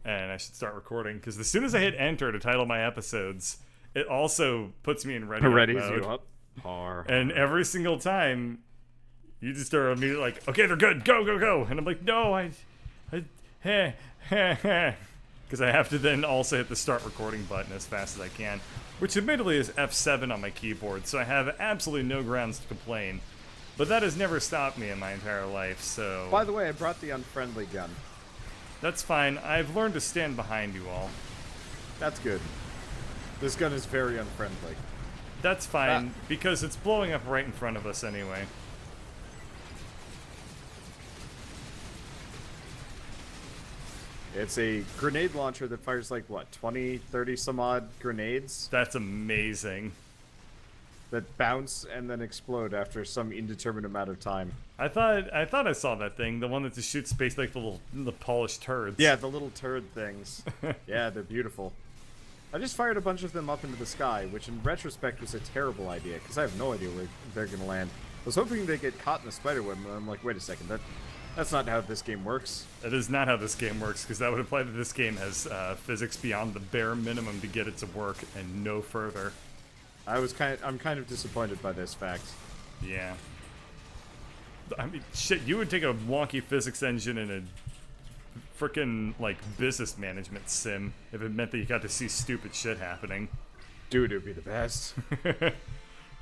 and I should start recording, because as soon as I hit enter to title my episodes, it also puts me in ready Readies mode. you up. And every single time, you just are immediately like, okay, they're good, go, go, go. And I'm like, no, because I have to then also hit the start recording button as fast as I can, which admittedly is F7 on my keyboard, so I have absolutely no grounds to complain. But that has never stopped me in my entire life, so... By the way, I brought the unfriendly gun. That's fine. I've learned to stand behind you all. That's good. This gun is very unfriendly. That's fine, because it's blowing up right in front of us anyway. It's a grenade launcher that fires like, what, 20, 30 some odd grenades? That's amazing. That bounce and then explode after some indeterminate amount of time. I thought I saw that thing, the one that just shoots space like the polished turds. Yeah, the little turd things. Yeah, they're beautiful. I just fired a bunch of them up into the sky, which in retrospect was a terrible idea, because I have no idea where they're going to land. I was hoping they'd get caught in a spider web, and I'm like, wait a second, that's not how this game works. That is not how this game works, because that would imply that this game has physics beyond the bare minimum to get it to work, and no further. I'm kind of disappointed by this fact. Yeah. I mean, shit, you would take a wonky physics engine in a frickin', like, business management sim if it meant that you got to see stupid shit happening. Dude, it would be the best.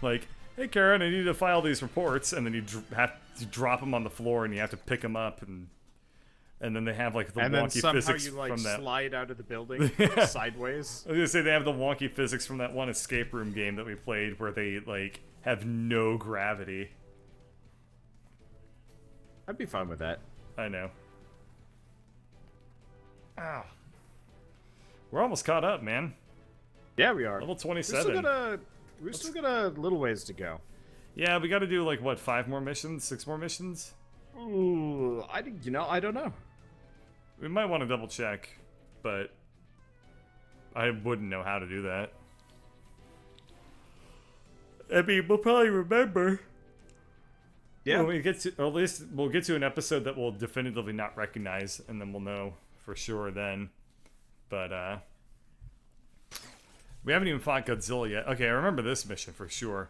Like, hey, Karen, I need to file these reports, and then you have to drop them on the floor, and you have to pick them up, and then they have, like, the and wonky then physics somehow you, like, from that. slide out of the building sideways. I was gonna say they have the wonky physics from that one escape room game that we played where they, like, have no gravity. I'd be fine with that. I know. Ow. We're almost caught up, man. Yeah, we are. Level 27. We still got a little ways to go. Yeah, we gotta do, like, what, 5 more missions? 6 more missions? Ooh, I don't know. We might want to double check, but I wouldn't know how to do that. I mean, we'll probably remember. Yeah. When we get to, or at least we'll get to an episode that we'll definitively not recognize, and then we'll know for sure then. But, we haven't even fought Godzilla yet. Okay, I remember this mission for sure.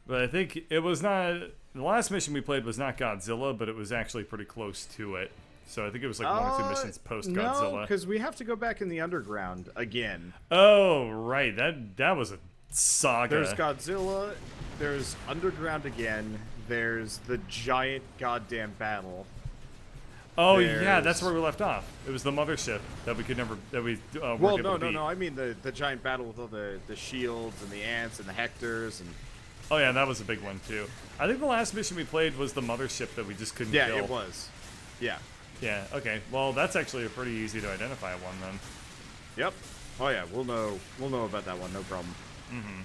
But I think it was not... The last mission we played was not Godzilla, but it was actually pretty close to it. So I think it was like 1 or 2 missions post-Godzilla. No, because we have to go back in the underground again. Oh, right. That was a saga. There's Godzilla, there's underground again, there's the giant goddamn battle. Oh, yeah, that's where we left off. It was the mothership that we could never... That we weren't well, able to beat. no, I mean the giant battle with all the shields and the ants and the Hectors and... Oh, yeah, that was a big one, too. I think the last mission we played was the mothership that we just couldn't kill. Yeah, it was. Yeah. Yeah, okay. Well, that's actually a pretty easy to identify one, then. Yep. Oh, yeah, we'll know about that one, no problem. Mm-hmm.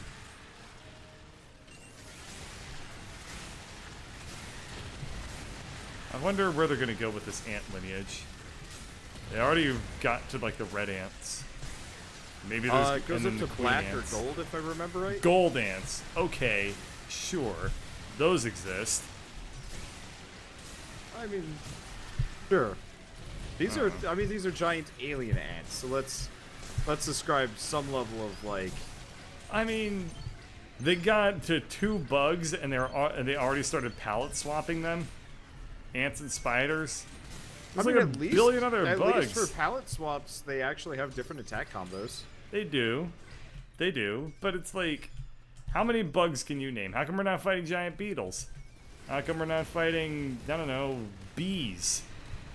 I wonder where they're going to go with this ant lineage. They already got to, like, the red ants. Maybe there's... It goes up to queen black ants. or gold, if I remember right. Gold ants. Okay, sure. Those exist. I mean, sure. These are giant alien ants. So let's describe some level of like. I mean, they got to 2 bugs and they already started palette swapping them. Ants and spiders. There's like at a billion other at bugs. least for palette swaps, they actually have different attack combos. They do. But it's like, how many bugs can you name? How come we're not fighting giant beetles? How come we're not fighting, I don't know, bees?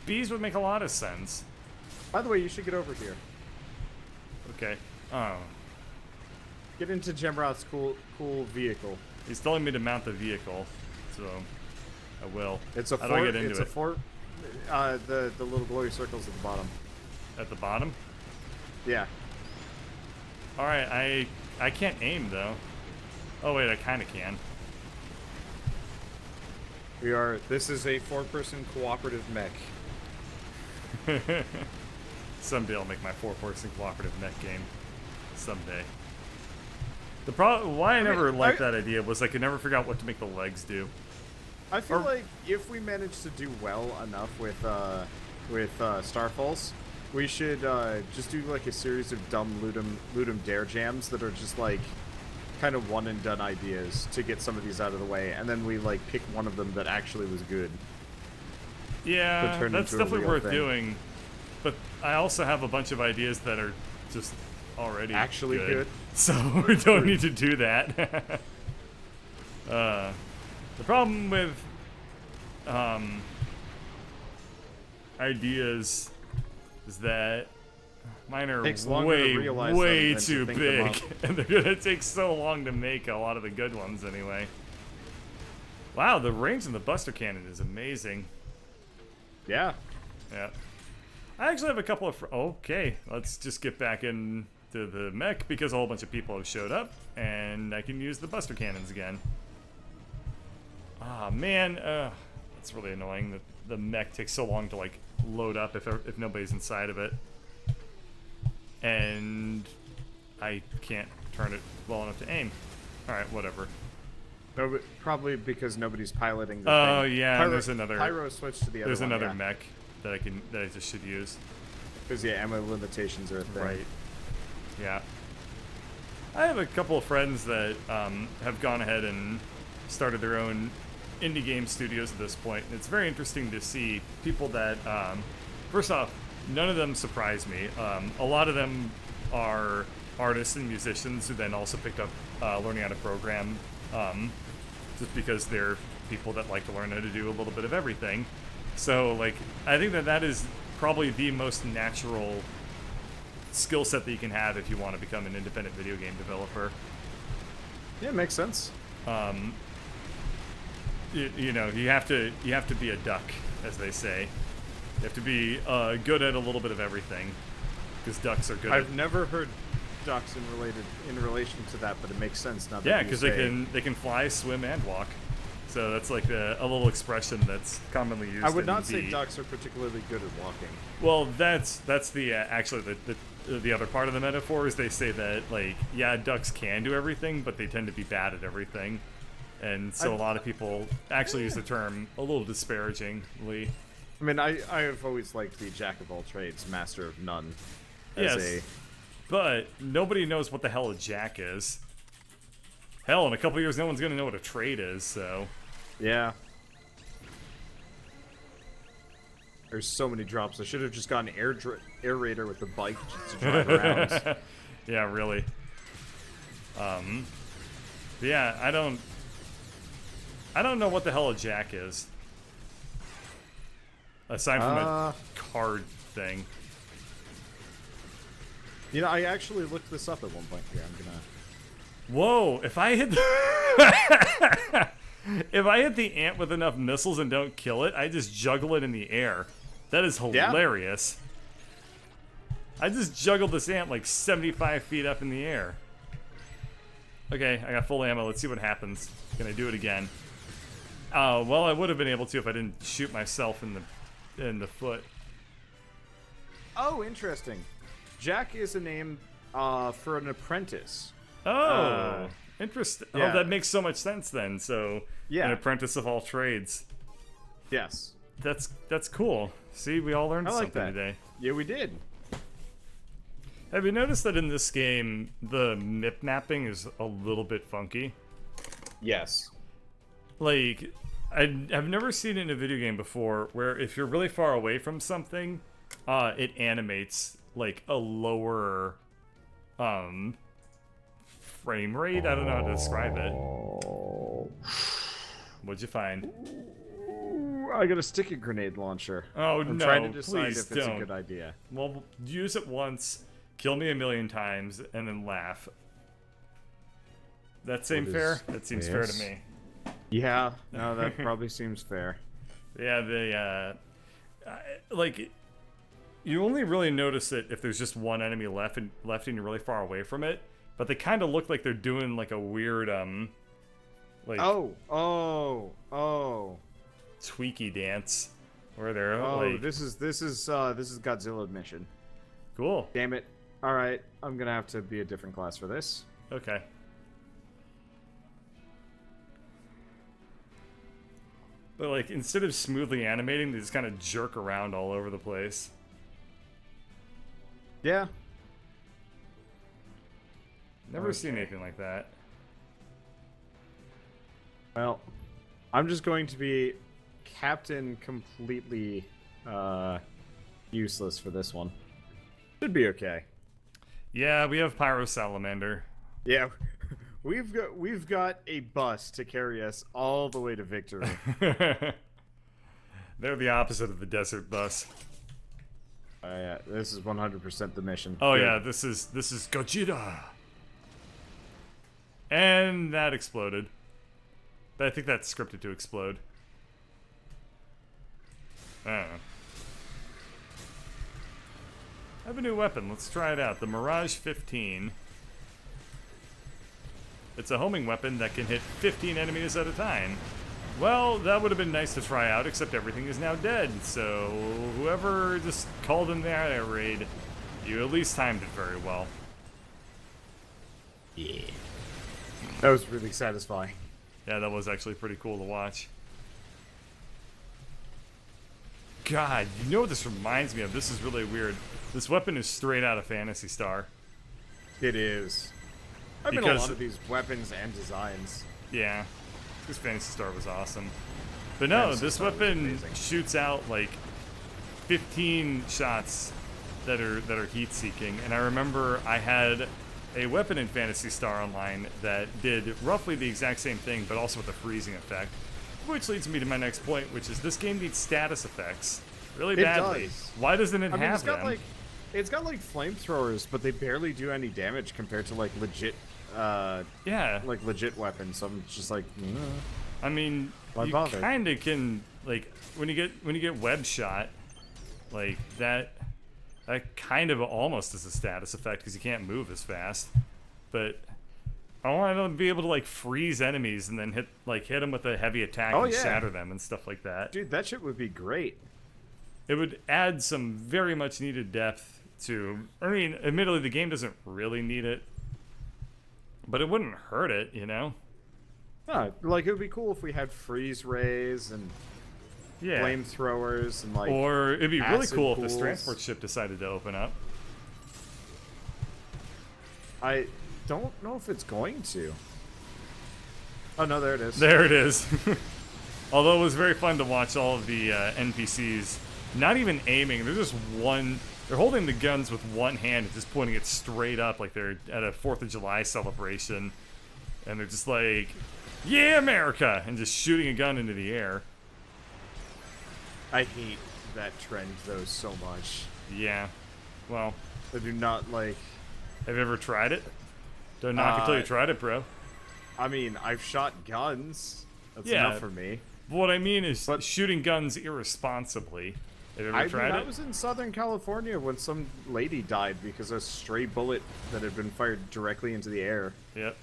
Bees would make a lot of sense. By the way, you should get over here. Okay. Oh. Get into Gemrot's cool vehicle. He's telling me to mount the vehicle, so I will. It's a How do I get into it's it? a fort. The little glowy circles at the bottom. At the bottom? Yeah. Alright, I can't aim, though. Oh, wait, I kind of can. This is a 4-person cooperative mech. Someday I'll make my 4-person cooperative mech game. Someday. Why I never liked that idea was I could never figure out what to make the legs do. I feel like if we manage to do well enough with Starfalls, We should just do like a series of dumb Ludum Dare jams that are just like kind of one and done ideas to get some of these out of the way, and then we like pick one of them that actually was good. Yeah, turn that's into a definitely real worth thing. but I also have a bunch of ideas that are just already Actually good. so we don't need to do that. The problem with ideas is that mine are Takes longer to realize way them than to too think them big, up. and they're gonna take so long to make a lot of the good ones anyway. Wow, the range in the Buster Cannon is amazing. Yeah. Yeah. I actually have a couple of... Okay, let's just get back into the mech because a whole bunch of people have showed up, and I can use the Buster Cannons again. Ah, man. That's really annoying that the mech takes so long to, like, load up if nobody's inside of it. And I can't turn it well enough to aim. Alright, whatever. No, but probably because nobody's piloting the Oh, thing. yeah, Pyro, there's another... Pyro switched to the other There's one, another yeah. mech that I just should use. Because, yeah, ammo limitations are a thing. Right. Yeah. I have a couple of friends that have gone ahead and started their own indie game studios at this point. And it's very interesting to see people that, first off, none of them surprise me. A lot of them are artists and musicians who then also picked up learning how to program just because they're people that like to learn how to do a little bit of everything. So, like, I think that is probably the most natural skill set that you can have if you want to become an independent video game developer. Yeah, makes sense. You know, you have to be a duck, as they say. You have to be good at a little bit of everything, because ducks are good. I've never heard ducks in relation to that, but it makes sense now. Yeah, because they can fly, swim, and walk. So that's like a little expression that's commonly used. I would in not say ducks are particularly good at walking. Well, that's the actually the other part of the metaphor is they say that, like, yeah, ducks can do everything, but they tend to be bad at everything, and so a lot of people actually use the term a little disparagingly. I mean, I have always liked the jack of all trades, master of none. Yes, but nobody knows what the hell a jack is. Hell, in a couple years, no one's gonna know what a trade is. So, yeah. There's so many drops. I should have just gotten air raider with the bike just to drive around. Yeah, really. Yeah, I don't know what the hell a jack is. Aside from a card thing. You know, I actually looked this up at one point here. I'm gonna... Whoa, if I hit if I hit the ant with enough missiles and don't kill it, I just juggle it in the air. That is hilarious. Yeah. I just juggled this ant like 75 feet up in the air. Okay, I got full ammo. Let's see what happens. Can I do it again? Well, I would have been able to if I didn't shoot myself in the foot. Oh, interesting. Jack is a name for an apprentice. Oh, interesting. Yeah. Oh, that makes so much sense then. So, yeah. An apprentice of all trades. Yes. That's cool. See, we all learned something today. Yeah, we did. Have you noticed that in this game, the mip mapping is a little bit funky? Yes. Like, I've never seen it in a video game before where if you're really far away from something, it animates like a lower frame rate. I don't know how to describe it. What'd you find? I got a sticky grenade launcher. Oh, I'm no, trying to decide please if it's don't. a good idea. Well, use it once, kill me 1,000,000 times, and then laugh. That seem fair? That seems fair to me. Yeah, no, that probably seems fair. Yeah, like, you only really notice it if there's just one enemy left and you're really far away from it. But they kind of look like they're doing like a weird, like tweaky dance, where they're like, this is Godzilla mission. Cool. Damn it! All right, I'm gonna have to be a different class for this. Okay. But like, instead of smoothly animating, they just kind of jerk around all over the place. Yeah. Never seen Okay. anything like that. Well, I'm just going to be Captain completely useless for this one. Should be okay. Yeah, we have Pyro Salamander. Yeah, we've got a bus to carry us all the way to victory. They're the opposite of the desert bus. Yeah, this is 100% the mission. Oh Good. yeah, this is Godzilla. And that exploded. But I think that's scripted to explode. I don't know. I have a new weapon. Let's try it out. The Mirage 15. It's a homing weapon that can hit 15 enemies at a time. Well, that would have been nice to try out, except everything is now dead. So whoever just called in the air raid, you at least timed it very well. Yeah. That was really satisfying. Yeah, that was actually pretty cool to watch. God, you know what this reminds me of? This is really weird. This weapon is straight out of Phantasy Star. It is. I've been a Because- lot of these weapons and designs. Yeah, this Phantasy Star was awesome. But no, Phantasy this Star was weapon amazing. shoots out like 15 shots that are heat-seeking. And I remember I had a weapon in Phantasy Star Online that did roughly the exact same thing, but also with a freezing effect. Which leads me to my next point, which is this game needs status effects really It badly. does. Why doesn't it I mean, have it's got them? like flamethrowers, but they barely do any damage compared to like legit Yeah, legit weapons. So I'm just like, I mean, Why you bother? kind of can like when you get web shot, like that kind of almost is a status effect because you can't move as fast. But I want to be able to like freeze enemies and then hit them with a heavy attack Oh, and yeah. shatter them and stuff like that. dude, that shit would be great. It would add some very much needed depth to. I mean, admittedly, the game doesn't really need it, but it wouldn't hurt it, you know? No, like it would be cool if we had freeze rays and Yeah. flamethrowers and like. Or it'd be really acid cool if pools. this transport ship decided to open up. I don't know if it's going to. Oh no, there it is. There it is. Although it was very fun to watch all of the NPCs not even aiming. They're just they're holding the guns with one hand and just pointing it straight up like they're at a 4th of July celebration. And they're just like, yeah, America! And just shooting a gun into the air. I hate that trend though so much. Yeah. Well, I do not like. have you ever tried it? Don't knock until you tried it, bro. I mean, I've shot guns. That's Yeah. enough for me. What I mean is But- shooting guns irresponsibly. Have you ever I mean, tried I it? was in Southern California when some lady died because a stray bullet that had been fired directly into the air. Yep.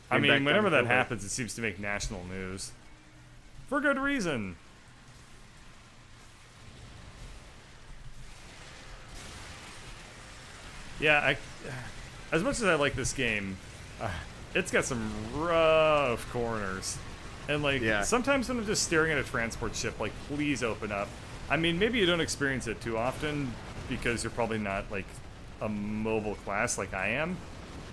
I Came back mean, whenever down that to happens, it seems to make national news. For good reason. Yeah, as much as I like this game, it's got some rough corners. And, like, Yeah. sometimes when I'm just staring at a transport ship, like, please open up. I mean, maybe you don't experience it too often because you're probably not, like, a mobile class like I am.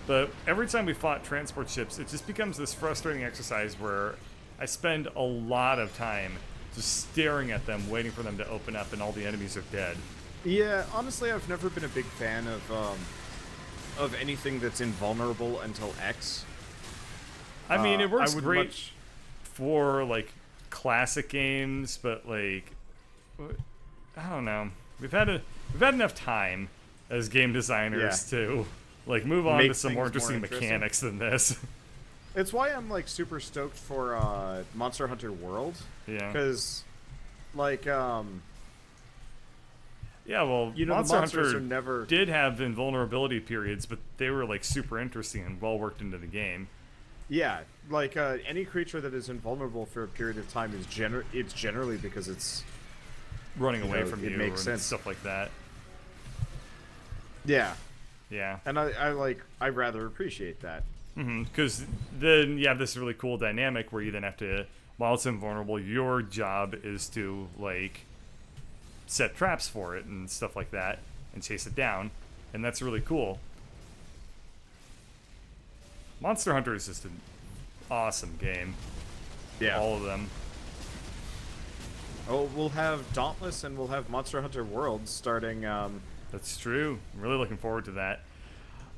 But every time we fought transport ships, it just becomes this frustrating exercise where I spend a lot of time just staring at them, waiting for them to open up, and all the enemies are dead. Yeah, honestly, I've never been a big fan of anything that's invulnerable until X. I mean, it works I would great much- for, like, classic games, but, like, I don't know. We've had enough time as game designers to, like, move on Make to some more things more interesting interesting. mechanics than this. It's why I'm like super stoked for Monster Hunter World. Yeah. Because, like, Yeah, well, you know, the Monster monsters Hunter are never. did have invulnerability periods, but they were, like, super interesting and well worked into the game. Yeah, like any creature that is invulnerable for a period of time is it's generally because it's. Running You away know, from it you makes and sense. stuff like that. Yeah, Yeah. and I rather appreciate that. Because then you have this really cool dynamic where you then have to, while it's invulnerable, your job is to, like, set traps for it and stuff like that and chase it down. and that's really cool. Monster Hunter is just an awesome game. Yeah. All of them. Oh, we'll have Dauntless and we'll have Monster Hunter Worlds starting. That's true. I'm really looking forward to that.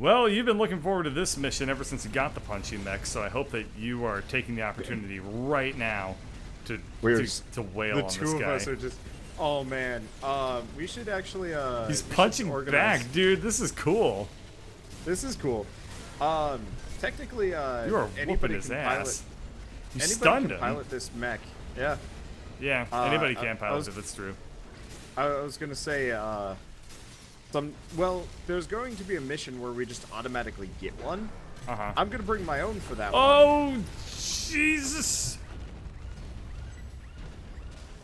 Well, you've been looking forward to this mission ever since you got the punching mech, so I hope that you are taking the opportunity right now to wail on this guy. The two of us are just. Oh man, we should actually. He's punching back, dude. This is cool. This is cool. Technically, You are whooping his ass. You anybody stunned can him. pilot this mech. Yeah. Yeah, anybody can pilot it. That's true. I was gonna say, well, there's going to be a mission where we just automatically get one. I'm gonna bring my own for that one. Oh, Jesus!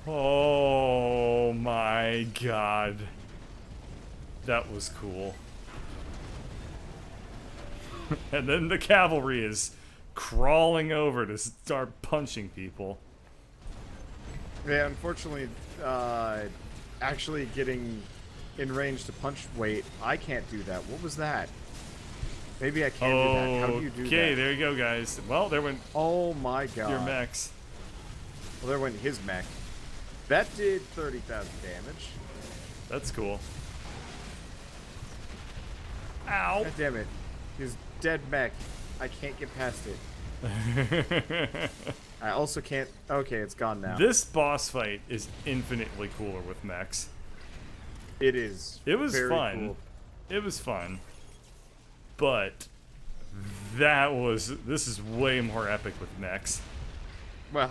Oh my God, that was cool. And then the cavalry is crawling over to start punching people. Yeah, unfortunately, actually getting in range to punch. Wait, I can't do that. What was that? Maybe I can do that. How do you do that? Okay, there you go, guys. Well, there went. Oh my God. Your mechs. Well, there went his mech. That did 30,000 damage. That's cool. Ow! God damn it. His dead mech. I can't get past it. I also can't. Okay, it's gone now. This boss fight is infinitely cooler with mechs. It is. It was very fun. Cool. It was fun. But this is way more epic with mechs. Well,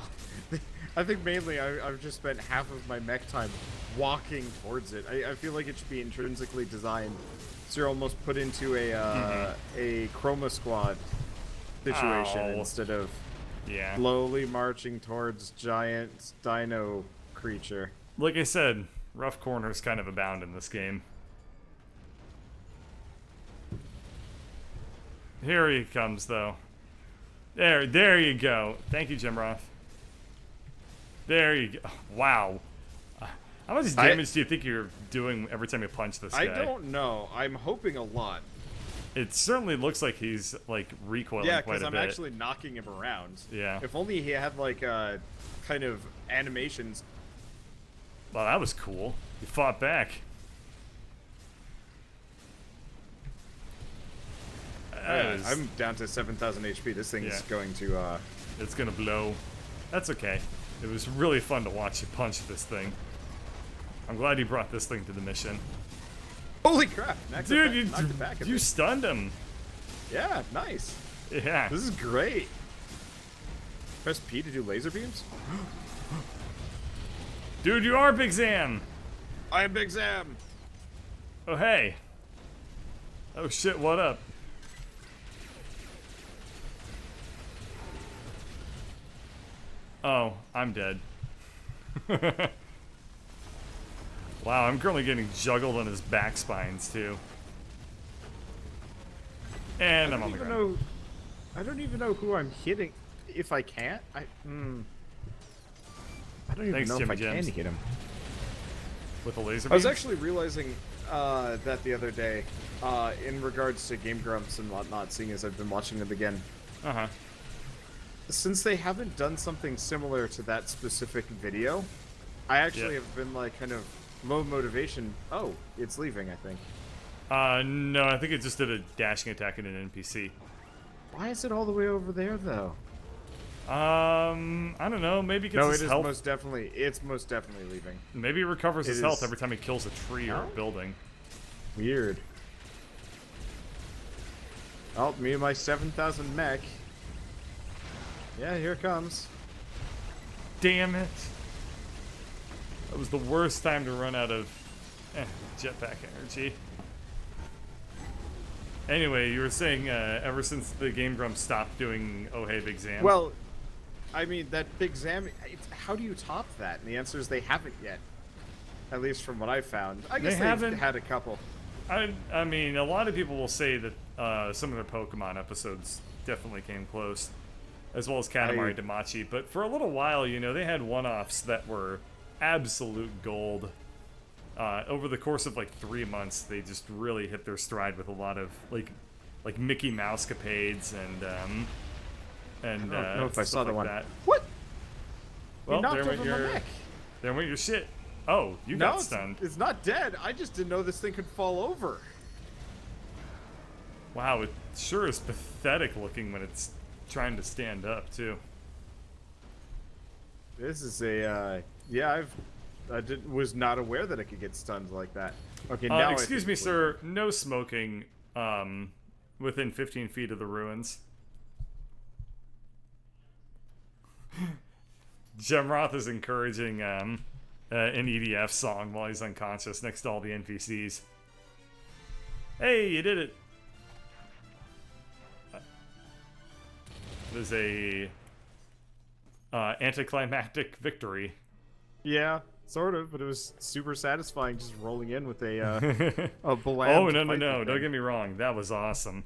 I think mainly I've just spent half of my mech time walking towards it. I feel like it should be intrinsically designed so you're almost put into a Chroma Squad situation instead of slowly marching towards giant dino creature. Like I said, rough corners kind of abound in this game. Here he comes, though. There you go. Thank you, Jim Roth. There you go. Wow. How much damage do you think you're doing every time you punch this guy? I don't know. I'm hoping a lot. It certainly looks like he's, like, recoiling quite a bit. Yeah, because I'm actually knocking him around. Yeah. If only he had, like, kind of animations. Well, that was cool. He fought back. I'm down to 7,000 HP. This thing is going to... It's going to blow. That's okay. It was really fun to watch you punch this thing. I'm glad you brought this thing to the mission. Holy crap! Dude, you stunned him. Yeah, nice. Yeah. This is great. Press P to do laser beams? Dude, you are Big Zam! I am Big Zam! Oh, hey. Oh, shit, what up? Oh, I'm dead. Wow, I'm currently getting juggled on his back spines, too. And I'm on the ground. I don't even know who I'm hitting. If I can't, I don't even know if I can hit him. With a laser beam? I was actually realizing that the other day, in regards to Game Grumps and whatnot, seeing as I've been watching them again. Uh-huh. Since they haven't done something similar to that specific video, I actually have been like kind of low motivation. Oh, it's leaving, I think. No, I think it just did a dashing attack at an NPC. Why is it all the way over there, though? I don't know. Maybe because his health... it's most definitely leaving. Maybe he recovers his health every time he kills a tree or a building. Weird. Oh, me and my 7,000 mech. Yeah, here it comes. Damn it. That was the worst time to run out of jetpack energy. Anyway, you were saying ever since the Game Grumps stopped doing Oh Hey Big Zam. Well, I mean, that Big Zam, how do you top that? And the answer is they haven't yet. At least from what I've found. I guess they've had a couple. I mean, a lot of people will say that some of their Pokemon episodes definitely came close. As well as Katamari Damacy. But for a little while, you know, they had one-offs that were absolute gold. over the course of like 3 months, they just really hit their stride with a lot of like Mickey Mouse capades and I don't know if I saw stuff the like one. that. What? Well, He knocked there went over my your mech. there went your shit. Oh, you No, got stunned. it's not dead. I just didn't know this thing could fall over. Wow, it sure is pathetic looking when it's trying to stand up too. This is a yeah. Was not aware that it could get stunned like that. Okay, now Excuse me, sir. No smoking within 15 feet of the ruins. Gemroth is encouraging an EDF song while he's unconscious next to all the NPCs. Hey, you did it! There's a anticlimactic victory. Yeah, sort of, but it was super satisfying just rolling in with a bland. Oh, no, fight don't thing. get me wrong. That was awesome.